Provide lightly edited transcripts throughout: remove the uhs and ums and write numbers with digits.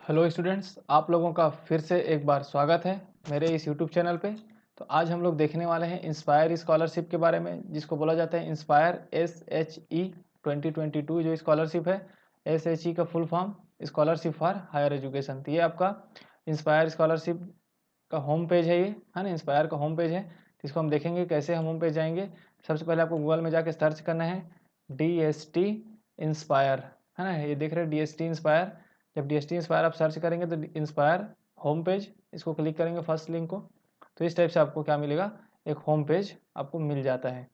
Hello students, आप लोगों का फिर से एक बार स्वागत है मेरे इस यूट्यूब चैनल पे। तो आज हम लोग देखने वाले हैं इंस्पायर स्कॉलरशिप के बारे में, जिसको बोला जाता है इंस्पायर SHE 2022 जो स्कॉलरशिप है। SHE का full form scholarship for higher education. तो ये आपका इंस्पायर स्कॉलरशिप का होम पेज है, ये है ना, इंस्पायर का होम पेज है। तो इसको हम देखेंगे कैसे हम होम पेज जाएंगे। सबसे पहले आपको गूगल में जाके सर्च करना है DST इंस्पायर, है ना, ये देख रहे हैं DST इंस्पायर। जब DST इंस्पायर आप सर्च करेंगे तो इंस्पायर होम पेज, इसको क्लिक करेंगे फर्स्ट लिंक को, तो इस टाइप से आपको क्या मिलेगा, एक होम पेज आपको मिल जाता है।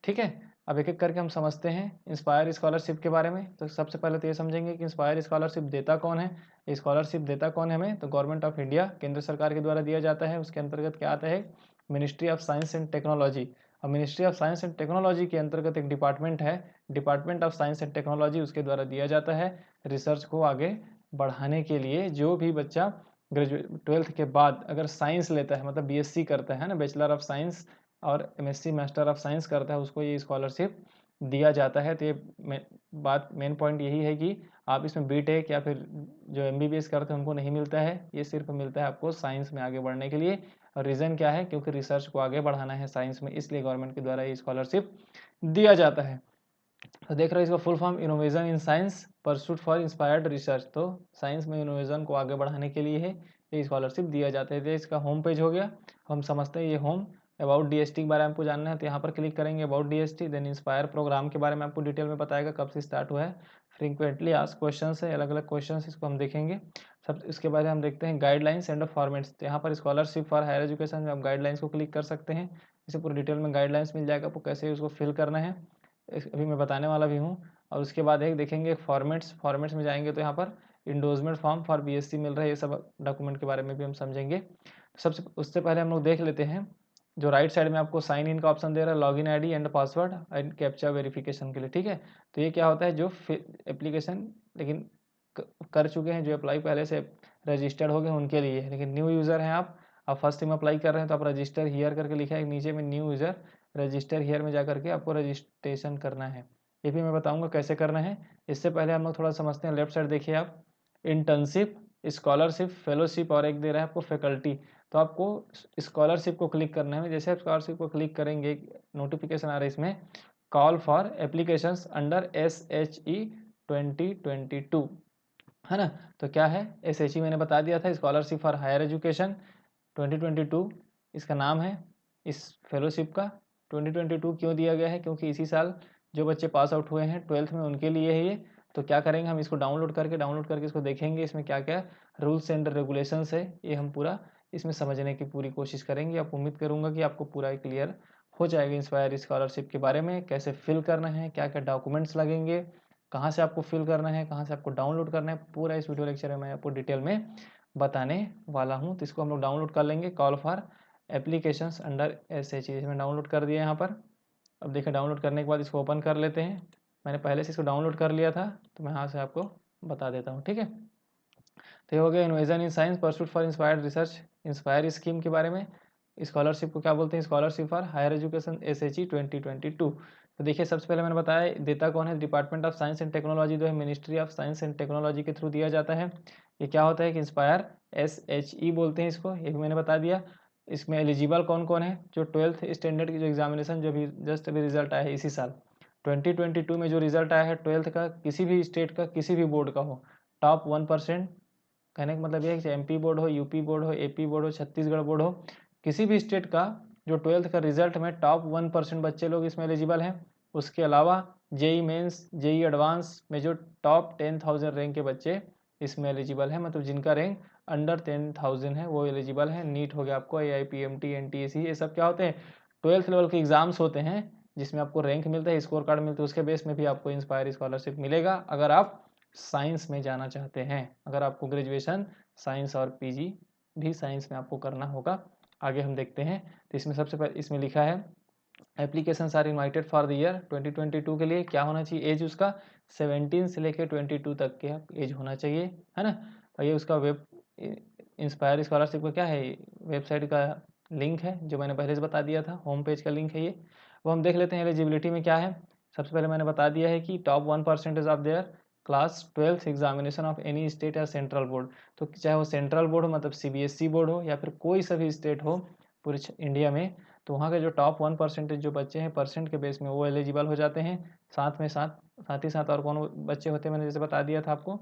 ठीक है, अब एक एक करके हम समझते हैं इंस्पायर स्कॉलरशिप के बारे में। तो सबसे पहले तो ये समझेंगे कि इंस्पायर स्कॉलरशिप देता कौन है। स्कॉलरशिप देता कौन है हमें, तो गवर्नमेंट ऑफ इंडिया, केंद्र सरकार के द्वारा दिया जाता है। उसके अंतर्गत क्या आता है, Ministry of Science and Technology. और Ministry of Science and Technology के अंतर्गत एक डिपार्टमेंट है, Department of Science and Technology, उसके द्वारा दिया जाता है रिसर्च को आगे बढ़ाने के लिए। जो भी बच्चा ग्रेजुएट 12th के बाद अगर साइंस लेता है, मतलब BSc करता है ना, बैचलर ऑफ साइंस, और MSc मास्टर ऑफ साइंस करता है, उसको ये स्कॉलरशिप दिया जाता है। तो ये मेन पॉइंट यही है कि आप इसमें BTech या फिर जो MBBS करते हैं उनको नहीं मिलता है, ये सिर्फ मिलता है आपको साइंस में आगे बढ़ने के लिए। और रीज़न क्या है, क्योंकि रिसर्च को आगे बढ़ाना है साइंस में, इसलिए गवर्नमेंट के द्वारा ये स्कॉलरशिप दिया जाता है। तो देख रहे हो इसका full form innovation in science pursuit for inspired research. तो साइंस में इनोवेशन को आगे बढ़ाने के लिए है ये स्कॉलरशिप दिया जाता है। तो इसका होम पेज हो गया, हम समझते हैं ये होम। अबाउट DST के बारे में आपको जानना है तो यहाँ पर क्लिक करेंगे about DST। Then inspire program के बारे में आपको डिटेल में बताएगा कब से स्टार्ट हुआ है। फ्रीक्वेंटली आस्क्ड क्वेश्चन है, अलग अलग क्वेश्चन, इसको हम देखेंगे सब। इसके बाद हम देखते हैं गाइडलाइंस एंड फॉर्मेट्स। तो यहाँ पर स्कॉलरशिप फॉर हायर एजुकेशन में आप गाइडलाइंस को क्लिक कर सकते हैं। इसे पूरी डिटेल में गाइडलाइंस मिल जाएगा आपको, कैसे उसको फिल करना है अभी मैं बताने वाला भी हूँ। और उसके बाद एक देखेंगे फॉर्मेट्स में जाएंगे तो यहाँ पर इंडोर्समेंट फॉर्म फॉर BSc मिल रहा है, ये सब डॉक्यूमेंट के बारे में भी हम समझेंगे। सबसे उससे पहले हम लोग देख लेते हैं जो राइट साइड में आपको साइन इन का ऑप्शन दे रहा है, login ID and password and captcha verification के लिए। ठीक है, तो ये क्या होता है, जो एप्लीकेशन लेकिन कर चुके हैं, जो अप्लाई पहले से रजिस्टर्ड हो गए उनके लिए, लेकिन न्यू यूज़र हैं आप फर्स्ट टाइम अप्लाई कर रहे हैं तो आप रजिस्टर हियर करके लिखा है नीचे में न्यू यूज़र, रजिस्टर हियर में जा करके आपको रजिस्ट्रेशन करना है। ये भी मैं बताऊंगा कैसे करना है। इससे पहले हम लोग थोड़ा समझते हैं। लेफ्ट साइड देखिए आप, इंटर्नशिप, स्कॉलरशिप, फेलोशिप और एक दे रहा है आपको फैकल्टी। तो आपको स्कॉलरशिप को क्लिक करना है। जैसे आप स्कॉलरशिप को क्लिक करेंगे, नोटिफिकेशन आ रहा है इसमें, call for applications under SHE 2022, है ना। तो क्या है SHE, मैंने बता दिया था, स्कॉलरशिप फॉर हायर एजुकेशन 2022 इसका नाम है। इस फेलोशिप का 2022 क्यों दिया गया है, क्योंकि इसी साल जो बच्चे पास आउट हुए हैं 12th में उनके लिए है ये। तो क्या करेंगे, हम इसको डाउनलोड करके इसको देखेंगे, इसमें क्या क्या रूल्स एंड रेगुलेशंस है, ये हम पूरा इसमें समझने की पूरी कोशिश करेंगे। आप उम्मीद करूँगा कि आपको पूरा क्लियर हो जाएगा इंस्पायर स्कॉलरशिप के बारे में, कैसे फिल करना है, क्या क्या डॉक्यूमेंट्स लगेंगे, कहाँ से आपको फिल करना है, कहाँ से आपको डाउनलोड करना है, पूरा इस वीडियो लेक्चर में मैं आपको डिटेल में बताने वाला हूँ। तो इसको हम लोग डाउनलोड कर लेंगे, call for applications under SHE, इसमें डाउनलोड कर दिया यहाँ पर। अब देखिए डाउनलोड करने के बाद इसको ओपन कर लेते हैं। मैंने पहले से इसको डाउनलोड कर लिया था, तो मैं यहाँ से आपको बता देता हूँ। ठीक है, तो ये हो गया innovation in science pursuit for inspired research, inspire scheme के बारे में। स्कॉलरशिप को क्या बोलते हैं, scholarship for higher education SHE 2022। तो देखिए सबसे पहले मैंने बताया देता कौन है, Department of Science and technology, जो है Ministry of Science and Technology के थ्रू दिया जाता है। ये क्या होता है कि इंस्पायर SHE बोलते हैं इसको, ये भी मैंने बता दिया। इसमें एलिजिबल कौन कौन है, जो 12th स्टैंडर्ड की जो एग्जामिनेशन जो भी जस्ट अभी रिजल्ट आया है इसी साल 2022 में, जो रिजल्ट आया है 12th का, किसी भी स्टेट का, किसी भी बोर्ड का हो, टॉप 1%, कहने का मतलब ये है कि MP बोर्ड हो, UP बोर्ड हो, AP बोर्ड हो, छत्तीसगढ़ बोर्ड हो, किसी भी स्टेट का जो 12th का रिजल्ट में टॉप 1% बच्चे लोग इसमें एलिजिबल हैं। उसके अलावा JEE मेंस, JEE एडवांस में जो टॉप 10,000 रैंक के बच्चे इसमें एलिजिबल हैं, मतलब जिनका रैंक अंडर 10,000 है वो एलिजिबल है। नीट हो गया आपको, AIPMT, NTSE, ये सब क्या होते हैं, 12th लेवल के एग्जाम्स होते हैं जिसमें आपको रैंक मिलता है, स्कोर कार्ड मिलता है, उसके बेस में भी आपको इंस्पायर स्कॉलरशिप मिलेगा अगर आप साइंस में जाना चाहते हैं। अगर आपको ग्रेजुएशन साइंस और PG भी साइंस में आपको करना होगा। आगे हम देखते हैं। तो इसमें सबसे पहले इसमें लिखा है application are invited for the year 2022 के लिए क्या होना चाहिए, एज उसका 17 से लेकर 22 तक के एज होना चाहिए, है ना। और ये उसका वेब इंस्पायर स्कॉलरशिप का क्या है, वेबसाइट का लिंक है जो मैंने पहले से बता दिया था, होम पेज का लिंक है ये। वो हम देख लेते हैं एलिजिबिलिटी में क्या है। सबसे पहले मैंने बता दिया है कि top 1% of their class 12th examination of any state या सेंट्रल बोर्ड, तो चाहे वो सेंट्रल बोर्ड हो मतलब सीबीएसई बोर्ड हो या फिर कोई सा भी स्टेट हो पूरे इंडिया में, तो वहाँ के जो टॉप 1% जो बच्चे हैं परसेंट के बेस में वो एलिजिबल हो जाते हैं। साथ ही साथ और कौन बच्चे होते हैं मैंने जैसे बता दिया था आपको,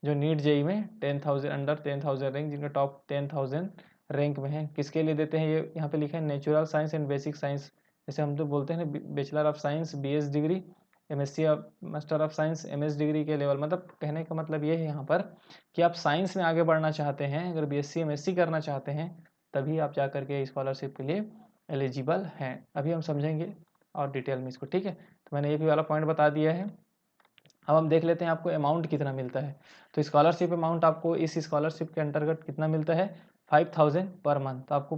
जो नीट जेई में 10,000 अंडर 10,000 रैंक, जिनका टॉप 10,000 रैंक में है। किसके लिए देते हैं ये यहाँ पे लिखा है, natural science and basic science, जैसे हम तो बोलते हैं bachelor of science BS degree, MSc master of science MS degree के लेवल। मतलब कहने का मतलब ये है यहाँ पर कि आप साइंस में आगे बढ़ना चाहते हैं, अगर बीएससी एमएससी करना चाहते हैं तभी आप जा करके स्कॉलरशिप के लिए एलिजिबल हैं। अभी हम समझेंगे और डिटेल में इसको, ठीक है। तो मैंने ये भी वाला पॉइंट बता दिया है। अब हम देख लेते हैं आपको अमाउंट कितना मिलता है। तो स्कॉलरशिप अमाउंट आपको इस स्कॉलरशिप के अंतर्गत कितना मिलता है, 5,000 पर मंथ। तो आपको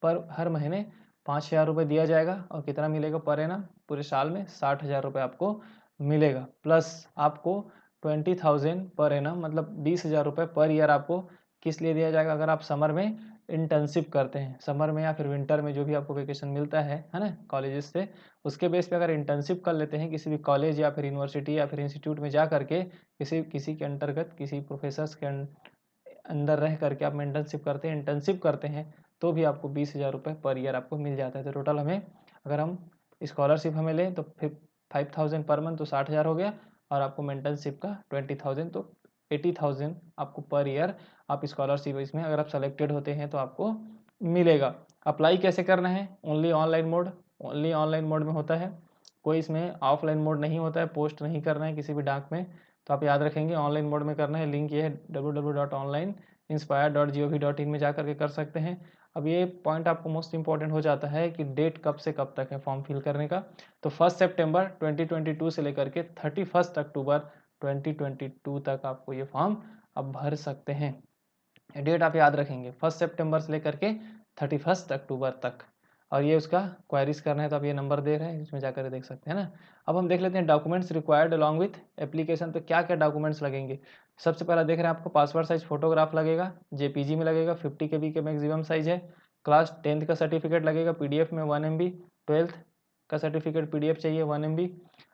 पर हर महीने 5,000 रुपये दिया जाएगा और कितना मिलेगा पर एनम, पूरे साल में 60,000 रुपये आपको मिलेगा। प्लस आपको 20,000 पर एनम मतलब 20,000 रुपये पर ईयर आपको किस लिए दिया जाएगा, अगर आप समर में इंटर्नशिप करते हैं, समर में या फिर विंटर में जो भी आपको वेकेशन मिलता है ना कॉलेजेस से, उसके बेस पे अगर इंटर्नशिप कर लेते हैं किसी भी कॉलेज या फिर यूनिवर्सिटी या फिर इंस्टीट्यूट में जा करके किसी के अंतर्गत किसी प्रोफेसर्स के अंदर रह करके आप इंटर्नशिप करते हैं तो भी आपको 20,000 रुपये पर ईयर आपको मिल जाता है। तो टोटल हमें अगर हम स्कॉलरशिप हमें लें तो 5,000 पर मंथ तो 60,000 हो गया, और आपको मेंटरशिप का 20,000 तो 80,000 आपको पर ईयर आप स्कॉलरशिप इसमें अगर आप सेलेक्टेड होते हैं तो आपको मिलेगा। अप्लाई कैसे करना है, ओनली ऑनलाइन मोड में होता है, कोई इसमें ऑफलाइन मोड नहीं होता है, पोस्ट नहीं करना है किसी भी डाक में। तो आप याद रखेंगे ऑनलाइन मोड में करना है। लिंक ये है www.onlineinspire.gov.in में जा करके कर सकते हैं। अब ये पॉइंट आपको मोस्ट इंपॉर्टेंट हो जाता है कि डेट कब से कब तक है फॉर्म फिल करने का। तो 1 सितंबर 2022 से लेकर के 31 अक्टूबर 2022 तक आपको ये फॉर्म अब भर सकते हैं। डेट आप याद रखेंगे 1 सितंबर से लेकर के 31 अक्टूबर तक। और ये उसका क्वायरीज करना है तो आप ये नंबर दे रहे हैं, इसमें जाकर देख सकते हैं ना। अब हम देख लेते हैं documents required along with application. तो क्या क्या डॉक्यूमेंट्स लगेंगे, सबसे पहला देख रहे हैं आपको पासपोर्ट साइज फोटोग्राफ लगेगा, जेपीजी में लगेगा, 50 KB के मैक्सिमम साइज है। क्लास 10th का सर्टिफिकेट लगेगा पीडीएफ में 1 MB, 12th का सर्टिफिकेट पीडीएफ चाहिए 1 MB।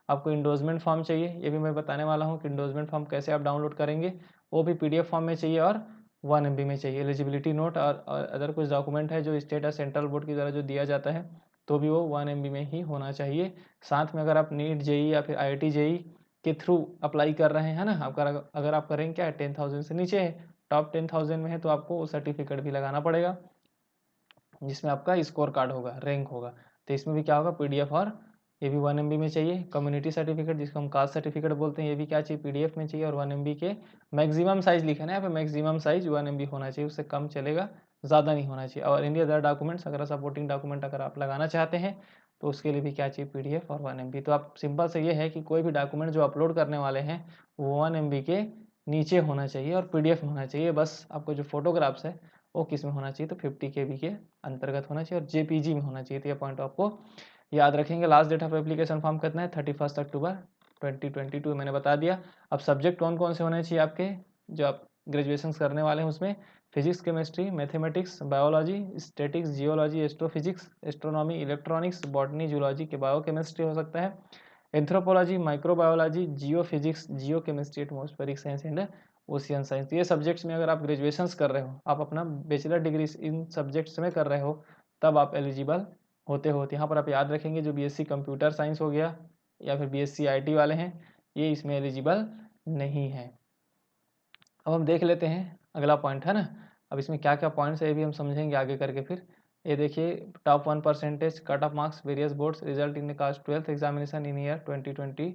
आपको इंडोजमेंट फॉर्म चाहिए, ये भी मैं बताने वाला हूँ कि इंडोजमेंट फॉर्म कैसे आप डाउनलोड करेंगे, वो भी पीडीएफ फॉर्म में चाहिए और 1 MB में चाहिए। एलिजिबिलिटी नोट और अदर कुछ डॉक्यूमेंट है जो स्टेट या सेंट्रल बोर्ड की तरह जो दिया जाता है तो भी वो 1 MB में ही होना चाहिए। साथ में अगर आप नीट जेई या फिर IIT जेई के थ्रू अप्लाई कर रहे हैं ना, अगर आपका रैंक क्या है 10,000 से नीचे है, टॉप 10,000 में है, तो आपको वो सर्टिफिकेट भी लगाना पड़ेगा जिसमें आपका स्कोर कार्ड होगा, रैंक होगा। तो इसमें भी क्या होगा, पीडीएफ और ये भी 1 MB में चाहिए। कम्युनिटी सर्टिफिकेट जिसको हम कास्ट सर्टिफिकेट बोलते हैं, ये भी क्या चाहिए, पीडीएफ में चाहिए और 1 MB के मैक्सिमम साइज लिखा है ना यहाँ पे, मैक्सिमम साइज 1 MB होना चाहिए, उससे कम चलेगा, ज़्यादा नहीं होना चाहिए। और इंडिया अदर डॉक्यूमेंट्स अगर सपोर्टिंग डॉक्यूमेंट अगर आप लगाना चाहते हैं तो उसके लिए भी क्या चाहिए, पीडीएफ और 1 MB। तो आप सिंपल से ये है कि कोई भी डॉक्यूमेंट जो अपलोड करने वाले हैं वो 1 MB के नीचे होना चाहिए और पीडीएफ में होना चाहिए। बस आपको जो फोटोग्राफ्स है वो किस में होना चाहिए, तो 50 KB के अंतर्गत होना चाहिए और जेपीजी में होना चाहिए। तो ये पॉइंट आपको याद रखेंगे। Last date of application form कितना है, 31 अक्टूबर 2022 मैंने बता दिया। अब सब्जेक्ट कौन कौन से होने चाहिए आपके, जो आप ग्रेजुएशन करने वाले हैं उसमें, physics, chemistry, mathematics, biology, statics, geology, astrophysics, astronomy, electronics, botany, zoology के बायोकेमिस्ट्री हो सकता है, anthropology, microbiology, Jio physics, Jio chemistry, atmospheric science and ocean science. ये सब्जेक्ट्स में अगर आप ग्रेजुएशन कर रहे हो, आप अपना बैचलर डिग्री इन सब्जेक्ट्स में कर रहे हो, तब आप एलिजिबल होते हो। यहाँ पर आप याद रखेंगे जो बीएससी कंप्यूटर साइंस हो गया या फिर बीएससी आईटी वाले हैं, ये इसमें एलिजिबल नहीं है। अब हम देख लेते हैं अगला पॉइंट है ना। अब इसमें क्या क्या पॉइंट्स है ये भी हम समझेंगे आगे करके। फिर ये देखिए top 1% cut off marks various boards result in कास्ट 12th एग्जामिनेशन इन ईयर 2021।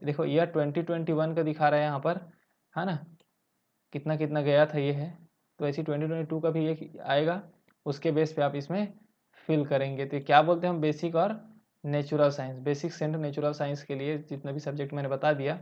देखो ईयर 2021 का दिखा रहा है यहाँ पर, है ना, कितना कितना गया था ये है। तो ऐसी 2022 का भी एक आएगा, उसके बेस पे आप इसमें फिल करेंगे। तो क्या बोलते हैं हम, बेसिक और natural science, basics and natural science के लिए जितना भी सब्जेक्ट मैंने बता दिया,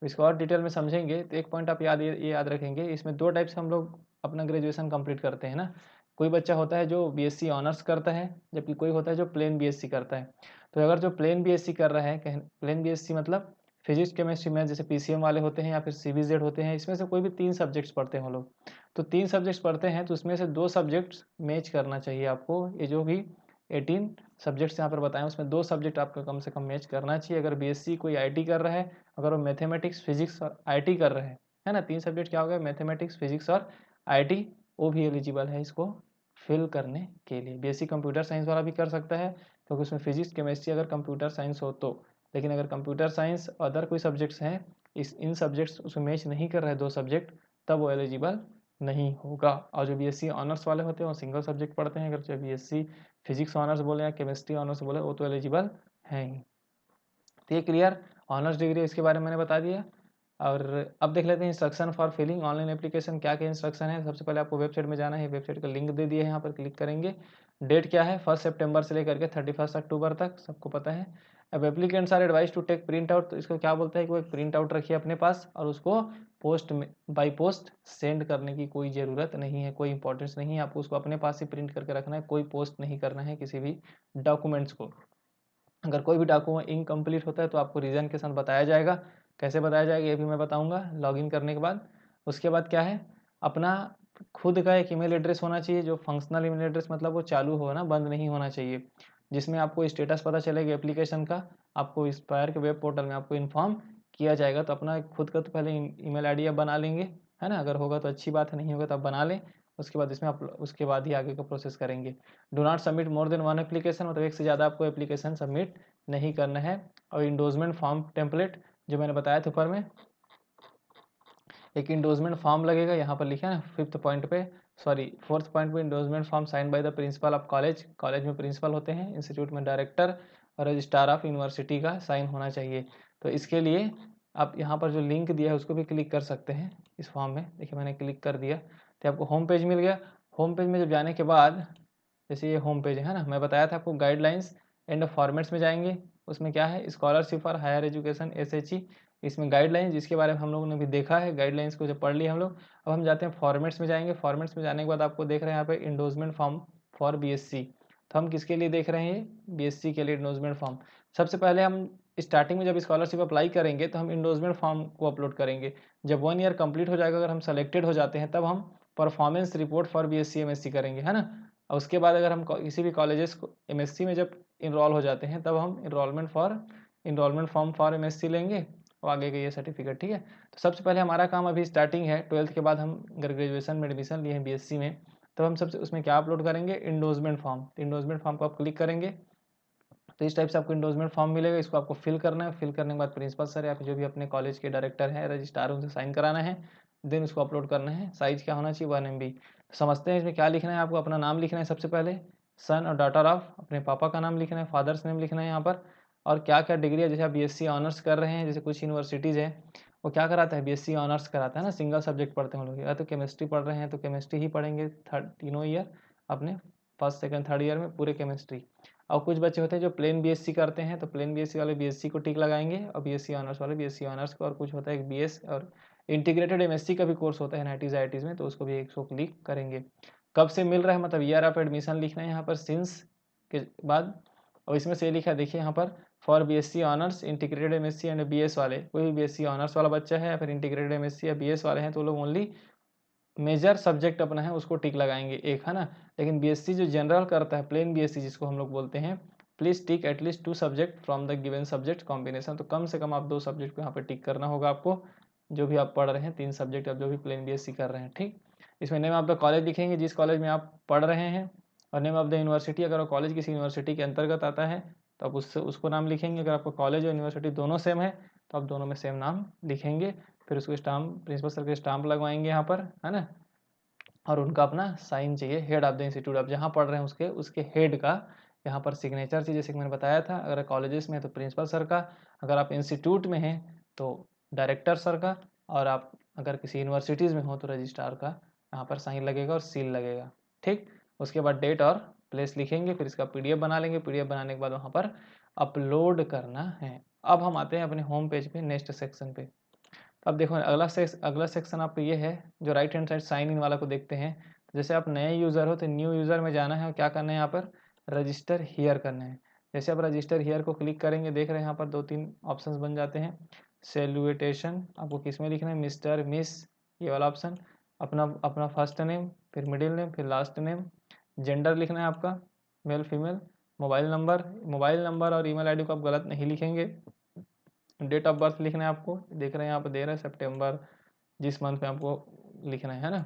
इसको और डिटेल में समझेंगे। तो एक पॉइंट आप ये याद रखेंगे, इसमें 2 टाइप से हम लोग अपना ग्रेजुएशन कंप्लीट करते हैं ना। कोई बच्चा होता है जो बीएससी ऑनर्स करता है, जबकि कोई होता है जो प्लेन बीएससी करता है। तो अगर जो प्लेन बीएससी कर रहा है, प्लेन बीएससी मतलब फिजिक्स, केमिस्ट्री, मैथ, जैसे पीसीएम वाले होते हैं या फिर सीबीजेड होते हैं, इसमें से कोई भी 3 सब्जेक्ट्स पढ़ते हैं वो लोग। तो 3 सब्जेक्ट्स पढ़ते हैं तो उसमें से 2 सब्जेक्ट्स मैच करना चाहिए आपको। ये जो भी 18 सब्जेक्ट्स यहाँ पर बताएं, उसमें 2 सब्जेक्ट आपका कम से कम मैच करना चाहिए। अगर बीएससी कोई आईटी कर रहा है, अगर वो मैथमेटिक्स फिजिक्स और आईटी कर रहे हैं, है ना, 3 सब्जेक्ट क्या हो गया, मैथमेटिक्स फिजिक्स और आईटी, वो भी एलिजिबल है इसको फिल करने के लिए। बीएससी कंप्यूटर साइंस वाला भी कर सकता है, क्योंकि उसमें फिजिक्स केमिस्ट्री अगर कंप्यूटर साइंस हो तो, लेकिन अगर कंप्यूटर साइंस अदर कोई सब्जेक्ट्स हैं, इन सब्जेक्ट्स उसमें मैच नहीं कर रहे 2 सब्जेक्ट, तब वो एलिजिबल नहीं होगा। और जो बीएससी ऑनर्स वाले होते हैं वो सिंगल सब्जेक्ट पढ़ते हैं, अगर जो बीएससी फिजिक्स ऑनर्स बोले या केमिस्ट्री ऑनर्स बोले वो तो एलिजिबल हैं ही। तो ये क्लियर ऑनर्स डिग्री इसके बारे में मैंने बता दिया। और अब देख लेते हैं instruction for filling online application, क्या क्या इंस्ट्रक्शन है। सबसे पहले आपको वेबसाइट में जाना है, वेबसाइट का लिंक दे दिया है, यहाँ पर क्लिक करेंगे। डेट क्या है, 1 सितंबर से लेकर के 31 अक्टूबर तक, सबको पता है। अब applicants are advise to take print out, तो इसको क्या बोलते हैं कि वो एक प्रिंट आउट रखिए अपने पास और उसको पोस्ट में बाई पोस्ट सेंड करने की कोई ज़रूरत नहीं है, कोई इंपॉर्टेंस नहीं है, आपको उसको अपने पास ही प्रिंट करके रखना है, कोई पोस्ट नहीं करना है किसी भी डॉक्यूमेंट्स को। अगर कोई भी डॉक्यूमेंट इनकम्प्लीट होता है तो आपको रीज़न के साथ बताया जाएगा, कैसे बताया जाएगा ये भी मैं बताऊंगा लॉगिन करने के बाद। उसके बाद क्या है, अपना खुद का एक ईमेल एड्रेस होना चाहिए, जो फंक्शनल ईमेल एड्रेस, मतलब वो चालू हो ना, बंद नहीं होना चाहिए, जिसमें आपको स्टेटस पता चलेगा एप्लीकेशन का, आपको इंस्पायर के वेब पोर्टल में आपको इन्फॉर्म किया जाएगा। तो अपना खुद का तो पहले ईमेल आईडी आप बना लेंगे, है ना, अगर होगा तो अच्छी बात है, नहीं होगा तो आप बना लें। उसके बाद इसमें आप उसके बाद ही आगे का प्रोसेस करेंगे। Do not submit more than 1 application, मतलब एक से ज़्यादा आपको एप्लीकेशन सबमिट नहीं करना है। और इंडोजमेंट फॉर्म टेम्पलेट जो मैंने बताया था ऊपर में, एक इंडोजमेंट फॉर्म लगेगा, यहाँ पर लिखा है ना 4th पॉइंट पे endorsement form sign by the principal of college, college में प्रिंसिपल होते हैं, इंस्टीट्यूट में डायरेक्टर और रजिस्ट्रार ऑफ यूनिवर्सिटी का साइन होना चाहिए। तो इसके लिए आप यहाँ पर जो लिंक दिया है उसको भी क्लिक कर सकते हैं इस फॉर्म में। देखिए मैंने क्लिक कर दिया तो आपको होम पेज मिल गया। होम पेज में जब जाने के बाद, जैसे ये होम पेज है ना, मैं बताया था आपको गाइडलाइंस एंड फॉर्मेट्स में जाएंगे, उसमें क्या है, scholarship for higher education SHE, इसमें गाइडलाइंस जिसके बारे में हम लोगों ने भी देखा है, गाइडलाइंस को जब पढ़ लिया हम लोग। अब हम जाते हैं फॉर्मेट्स में जाएंगे। फॉर्मेट्स में जाने के बाद आपको देख रहे हैं यहाँ पे इंडोजमेंट फॉर्म फॉर BSc, तो हम किसके लिए देख रहे हैं, BSc के लिए इंडोजमेंट फॉर्म। सबसे पहले हम स्टार्टिंग में जब स्कॉलरशिप अप्लाई करेंगे तो हम इंडोजमेंट फॉर्म को अपलोड करेंगे। जब 1 ईयर कंप्लीट हो जाएगा, अगर हम सेलेक्टेड हो जाते हैं, तब हम performance report for BSc MSc करेंगे, है ना। और उसके बाद अगर हम किसी भी कॉलेजेस को MSc में जब इनरोल हो जाते हैं, तब हम इनरोलमेंट फॉर्म फॉर MSc लेंगे और आगे का ये सर्टिफिकेट, ठीक है। तो सबसे पहले हमारा काम अभी स्टार्टिंग है, 12th के बाद हम अगर ग्रेजुएशन में एडमिशन लिए हैं BSc में, तो हम सबसे उसमें क्या अपलोड करेंगे, इंडोजमेंट फॉर्म। तो इंडोजमेंट फॉर्म को आप क्लिक करेंगे तो इस टाइप से आपको इंडोजमेंट फॉर्म मिलेगा, इसको आपको फिल करना है। फिल करने के बाद प्रिंसिपल सर या फिर जो भी अपने कॉलेज के डायरेक्टर हैं, रजिस्ट्रार, उनसे साइन कराना है, देन उसको अपलोड करना है। साइज क्या होना चाहिए, 1 MB। समझते हैं इसमें क्या लिखना है, आपको अपना नाम लिखना है सबसे पहले, सन और डॉटर ऑफ, अपने पापा का नाम लिखना है, फादर्स नेम लिखना है यहाँ पर, और क्या क्या डिग्री है। जैसे आप BSc ऑनर्स कर रहे हैं, जैसे कुछ यूनिवर्सिटीज़ हैं वो क्या कराता है, BSc ऑनर्स कराता है ना, सिंगल सब्जेक्ट पढ़ते हैं हम लोग, या तो केमिस्ट्री पढ़ रहे हैं तो केमिस्ट्री ही पढ़ेंगे तीनों ईयर अपने, फर्स्ट सेकंड थर्ड ईयर में पूरे केमिस्ट्री। और कुछ बच्चे होते हैं जो प्लेन BSc करते हैं, तो प्लेन BSc वाले BSc को टिक लगाएंगे, और BSc ऑनर्स वाले BSc ऑनर्स को। और कुछ होता है BS और इंटीग्रेटेड MSc का भी कोर्स होता है NITs IITs में, तो उसको भी 100 क्लिक करेंगे। कब से मिल रहा है, मतलब ईयर ऑफ एडमिशन लिखना है यहाँ पर, सिंस के बाद। और इसमें से लिखा है, देखिए यहाँ पर, for BSc honours integrated MSc and BS वाले, कोई भी BSc ऑनर्स वाला बच्चा है या फिर इंटीग्रेटेड MSc या BS वाले हैं, तो लोग ओनली मेजर सब्जेक्ट अपना है उसको टिक लगाएंगे एक, है ना। लेकिन BSc जो जनरल करता है, प्लेन BSc जिसको हम लोग बोलते हैं, please tick at least 2 subject from the given subject combination. तो कम से कम आप 2 सब्जेक्ट को यहाँ पे टिक करना होगा आपको, जो भी आप पढ़ रहे हैं, 3 सब्जेक्ट आप जो भी प्लेन BSc कर रहे हैं, ठीक। इसमें नेम ऑफ द कॉलेज लिखेंगे जिस कॉलेज में आप पढ़ रहे हैं, और नेम ऑफ द यूनिवर्सिटी, अगर वो कॉलेज किसी यूनिवर्सिटी के अंतर्गत आता है तो आप उसको नाम लिखेंगे। अगर आपका कॉलेज और यूनिवर्सिटी दोनों सेम है तो आप दोनों में सेम नाम लिखेंगे। फिर उसको स्टाम्प, प्रिंसिपल सर के स्टाम्प लगवाएंगे यहाँ पर, है ना। और उनका अपना साइन चाहिए, हेड ऑफ द इंस्टीट्यूट, आप जहाँ पढ़ रहे हैं उसके हेड का यहाँ पर सिग्नेचर चाहिए, जैसे कि मैंने बताया था। अगर कॉलेजेस में है तो प्रिंसिपल सर का, अगर आप इंस्टीट्यूट में हैं तो डायरेक्टर सर का, और आप अगर किसी यूनिवर्सिटीज़ में हो तो रजिस्ट्रार का यहाँ पर साइन लगेगा और सील लगेगा, ठीक। उसके बाद डेट और प्लेस लिखेंगे, फिर इसका PDF बना लेंगे। PDF बनाने के बाद वहाँ पर अपलोड करना है। अब हम आते हैं अपने होम पेज पे, नेक्स्ट सेक्शन पे। अब देखो अगला सेक्शन आपको ये है, जो right hand side sign in वाला को देखते हैं। तो जैसे आप नए यूज़र हो तो न्यू यूज़र में जाना है, और क्या करना है यहाँ पर, रजिस्टर हियर करना है। जैसे आप रजिस्टर हियर को क्लिक करेंगे, देख रहे हैं यहाँ पर 2-3 ऑप्शंस बन जाते हैं। सेल्यूटेशन आपको किस में लिखना है, मिस्टर, मिस, ये वाला ऑप्शन। अपना फर्स्ट नेम, फिर मिडिल नेम, फिर लास्ट नेम। जेंडर लिखना है आपका, मेल फीमेल। मोबाइल नंबर और ईमेल आईडी को आप गलत नहीं लिखेंगे। डेट ऑफ बर्थ लिखना है आपको, देख रहे हैं यहाँ पर दे रहे हैं सितंबर, जिस मंथ में आपको लिखना है ना।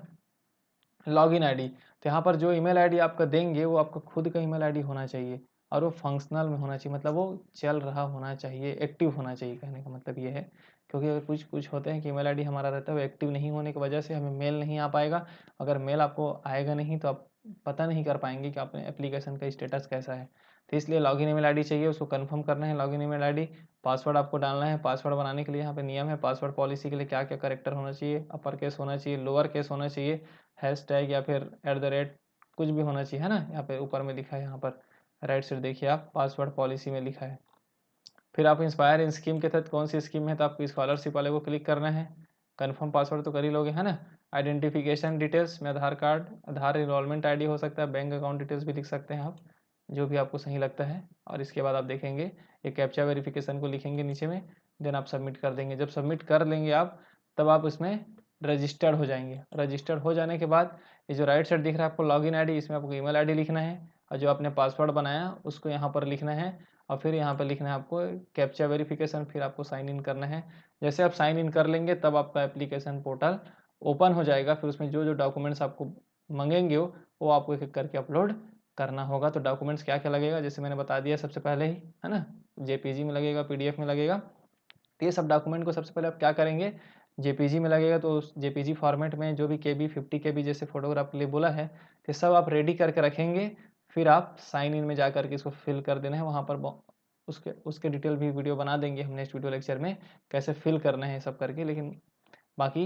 लॉगिन आईडी, तो यहाँ पर जो ईमेल आईडी आपका देंगे वो आपका खुद का ईमेल आईडी होना चाहिए और वो फंक्शनल में होना चाहिए, मतलब वो चल रहा होना चाहिए, एक्टिव होना चाहिए। कहने का मतलब ये है, क्योंकि अगर कुछ कुछ होते हैं कि ईमेल आईडी हमारा रहता है वो एक्टिव नहीं होने की वजह से हमें मेल नहीं आ पाएगा। अगर मेल आपको आएगा नहीं तो आप पता नहीं कर पाएंगे कि आपने एप्लीकेशन का स्टेटस कैसा है। तो इसलिए लॉगिन ईमेल आईडी चाहिए, उसको कंफर्म करना है लॉगिन ईमेल आईडी। पासवर्ड आपको डालना है। पासवर्ड बनाने के लिए यहाँ पे नियम है, पासवर्ड पॉलिसी के लिए क्या क्या करेक्टर होना चाहिए, अपर केस होना चाहिए, लोअर केस होना चाहिए, हैशटैग या फिर @ कुछ भी होना चाहिए, है ना। यहाँ पे ऊपर में लिखा है, यहाँ पर राइट साइड देखिए आप, पासवर्ड पॉलिसी में लिखा है। फिर आप इंस्पायर स्कीम के तहत कौन सी स्कीम है, तो आपको स्कॉलरशिप वाले को क्लिक करना है। कन्फर्म पासवर्ड तो कर ही लोगे, है ना। आइडेंटिफिकेशन डिटेल्स में आधार कार्ड, आधार इनरोलमेंट आईडी हो सकता है, बैंक अकाउंट डिटेल्स भी लिख सकते हैं आप, जो भी आपको सही लगता है। और इसके बाद आप देखेंगे एक कैप्चा वेरिफिकेशन को लिखेंगे नीचे में, देन आप सबमिट कर देंगे। जब सबमिट कर लेंगे आप, तब आप उसमें रजिस्टर्ड हो जाएंगे। रजिस्टर्ड हो जाने के बाद ये जो राइट साइड दिख रहा है आपको लॉगिन आईडी, इसमें आपको ईमेल आईडी लिखना है और जो आपने पासवर्ड बनाया उसको यहाँ पर लिखना है और फिर यहाँ पर लिखना है आपको कैप्चा वेरिफिकेशन, फिर आपको साइन इन करना है। जैसे आप साइन इन कर लेंगे तब आपका एप्लीकेशन पोर्टल ओपन हो जाएगा। फिर उसमें जो जो डॉक्यूमेंट्स आपको मांगेंगे वो आपको एक एक करके अपलोड करना होगा। तो डॉक्यूमेंट्स क्या क्या लगेगा, जैसे मैंने बता दिया सबसे पहले ही, है ना। जेपीजी में लगेगा, पीडीएफ में लगेगा। तो ये सब डॉक्यूमेंट को सबसे पहले आप क्या करेंगे, जेपीजी में लगेगा तो उस जेपीजी फॉर्मेट में जो भी केबी 50 केबी जैसे फोटोग्राफ के लिए बोला है, तो सब आप रेडी करके रखेंगे। फिर आप साइन इन में जा करके इसको फिल कर देना है। वहाँ पर उसके उसके डिटेल भी वीडियो बना देंगे हम नेक्स्ट वीडियो लेक्चर में, कैसे फिल करना है सब करके। लेकिन बाकी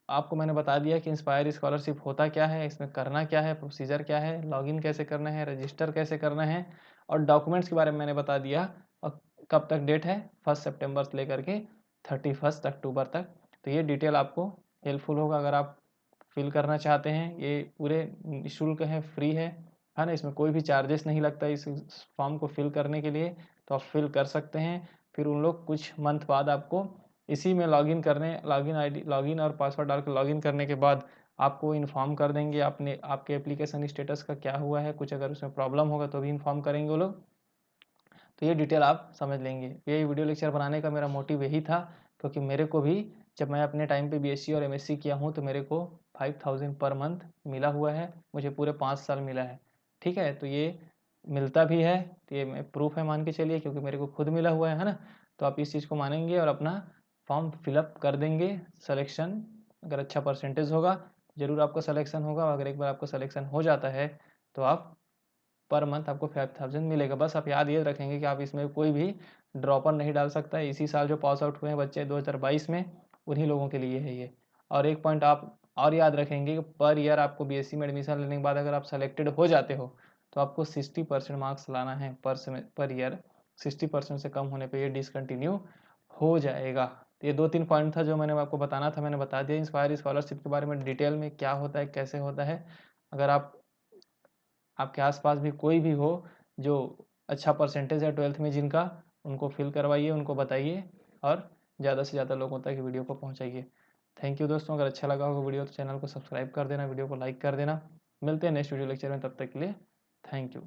आपको मैंने बता दिया कि इंस्पायर स्कॉलरशिप होता क्या है, इसमें करना क्या है, प्रोसीजर क्या है, लॉगिन कैसे करना है, रजिस्टर कैसे करना है, और डॉक्यूमेंट्स के बारे में मैंने बता दिया। और कब तक डेट है, 1 सितंबर से लेकर के 31 अक्टूबर तक। तो ये डिटेल आपको हेल्पफुल होगा अगर आप फिल करना चाहते हैं। ये पूरे निःशुल्क है, फ्री है ना। इसमें कोई भी चार्जेस नहीं लगता इस फॉर्म को फिल करने के लिए, तो आप फिल कर सकते हैं। फिर उन लोग कुछ मंथ बाद आपको इसी में लॉगिन और पासवर्ड डाल के लॉगिन करने के बाद आपको इन्फॉर्म कर देंगे आपने आपके एप्लीकेशन स्टेटस का क्या हुआ है। कुछ अगर उसमें प्रॉब्लम होगा तो भी इन्फॉर्म करेंगे वो लोग। तो ये डिटेल आप समझ लेंगे। ये वीडियो लेक्चर बनाने का मेरा मोटिव यही था, क्योंकि मेरे को भी जब मैं अपने टाइम पे बीएससी और एमएससी किया हूँ तो मेरे को 5000 पर मंथ मिला हुआ है, मुझे पूरे 5 साल मिला है। ठीक है, तो ये मिलता भी है, तो ये मैं प्रूफ है मान के चलिए, क्योंकि मेरे को खुद मिला हुआ है ना। तो आप इस चीज़ को मानेंगे और अपना फॉर्म फिलअप कर देंगे। सिलेक्शन अगर अच्छा परसेंटेज होगा ज़रूर आपका सिलेक्शन होगा। अगर एक बार आपका सिलेक्शन हो जाता है तो आप पर मंथ आपको 5000 मिलेगा। बस आप याद ये रखेंगे कि आप इसमें कोई भी ड्रॉपर नहीं डाल सकता है। इसी साल जो पास आउट हुए हैं बच्चे 2022 में, उन्हीं लोगों के लिए है ये। और एक पॉइंट आप और याद रखेंगे कि पर ईयर आपको बीएससी में एडमिशन लेने के बाद अगर आप सेलेक्टेड हो जाते हो तो आपको 60% मार्क्स लाना है पर ईयर। 60% से कम होने पर ये डिसकंटिन्यू हो जाएगा। तो ये 2-3 पॉइंट था जो मैंने आपको बताना था, मैंने बता दिया। इंस्पायर स्कॉलरशिप के बारे में डिटेल में क्या होता है, कैसे होता है। अगर आपके आसपास भी कोई भी हो जो अच्छा परसेंटेज है 12th में जिनका, उनको फिल करवाइए, उनको बताइए और ज़्यादा से ज़्यादा लोगों तक वीडियो को पहुंचाइए। थैंक यू दोस्तों, अगर अच्छा लगा होगा वीडियो तो चैनल को सब्सक्राइब कर देना, वीडियो को लाइक कर देना। मिलते हैं नेक्स्ट वीडियो लेक्चर में, तब तक के लिए थैंक यू।